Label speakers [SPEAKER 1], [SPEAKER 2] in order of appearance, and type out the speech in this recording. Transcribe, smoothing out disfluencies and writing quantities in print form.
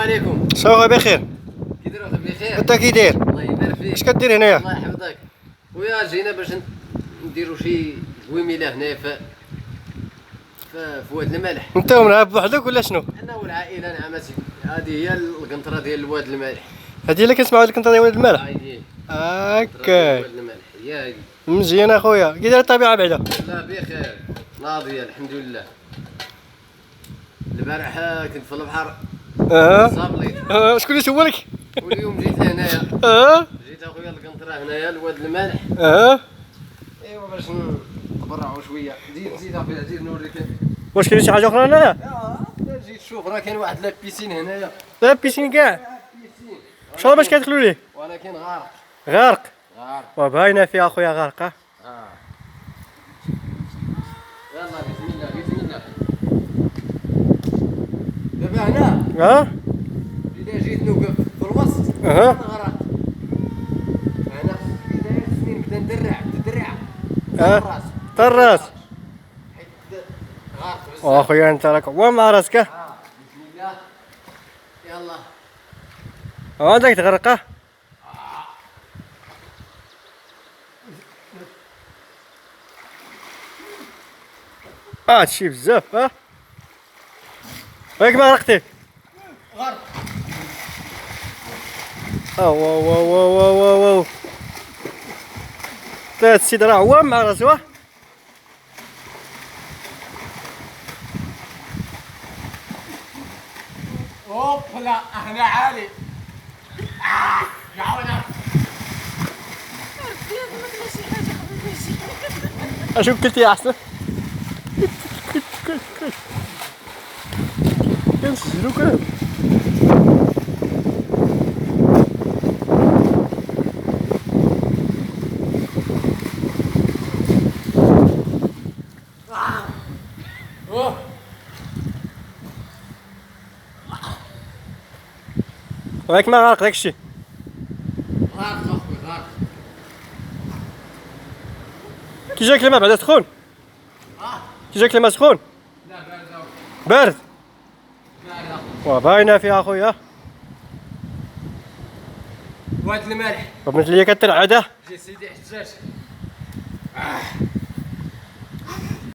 [SPEAKER 1] عليكم.
[SPEAKER 2] صافا بخير.
[SPEAKER 1] كي داير اخي بخير؟
[SPEAKER 2] انت كي داير؟
[SPEAKER 1] الله يبارك فيك.
[SPEAKER 2] اش كدير هنايا؟
[SPEAKER 1] الله يحفظك. خويا جينا باش نديرو شي زويميله هنا في واد الملح.
[SPEAKER 2] انت وملعب بوحدك ولا شنو؟
[SPEAKER 1] انا والعائله نعم اسيدي. هذه هي القنطره ديال واد الملح.
[SPEAKER 2] هادي اللي كنسمعوا لك انت ديال ولد الملح.
[SPEAKER 1] هايدي
[SPEAKER 2] هاكا
[SPEAKER 1] واد الملح هي هادي.
[SPEAKER 2] مزيان اخويا. كي داير الطبيعه بعدا؟
[SPEAKER 1] لا بخير ناضيه الحمد لله. البارح كنت في البحر صابليت.
[SPEAKER 2] شكون اللي سولك؟
[SPEAKER 1] واليوم جيت هنايا. جيت اخويا القنطره هنايا لواد الملح. ايوا باش نتبرعوا شويه. زيد اخويا زيد نوريك.
[SPEAKER 2] واش كاين شي حاجه اخرى هنايا؟
[SPEAKER 1] جيت شوف راه كاين واحد لابيسين هنايا.
[SPEAKER 2] لا بيسين كاع.
[SPEAKER 1] بيسين
[SPEAKER 2] ان شاء الله باش كيدخلوا ليه؟
[SPEAKER 1] ولكن غارق.
[SPEAKER 2] غارق.
[SPEAKER 1] غارق.
[SPEAKER 2] وباينه فيها اخويا غارقه.
[SPEAKER 1] يلا بسم الله بسم الله. دابا هنا اذا جيت نوقف في الوسط انا غرقت. هنا في بدايه السنين بدا ندرع الراس.
[SPEAKER 2] طراس.
[SPEAKER 1] حيت غارق بزاف.
[SPEAKER 2] واخويا انت راك هو مع راسك.
[SPEAKER 1] بسم الله يلا.
[SPEAKER 2] عندك تغرقه. هادشي بزاف. هاك ما غرقتي.
[SPEAKER 1] غرق.
[SPEAKER 2] واو واو واو واو واو. هاد السيد راه هو مع راسو.
[SPEAKER 1] اوب لا هنا عالي. يعاودها.
[SPEAKER 2] اشوف كلتي احسن. كنسجلو كلام. راك ما غارق داكشي.
[SPEAKER 1] غارق اخوي غارق.
[SPEAKER 2] كي جاك الماء بعدا سخون؟ كي جاك الماء سخون؟
[SPEAKER 1] لا بارد.
[SPEAKER 2] بارد.
[SPEAKER 1] بارد.
[SPEAKER 2] وباينه فيها اخويا.
[SPEAKER 1] واد الملح.
[SPEAKER 2] وبنت ليا كترعده.
[SPEAKER 1] جي سيدي حجاج.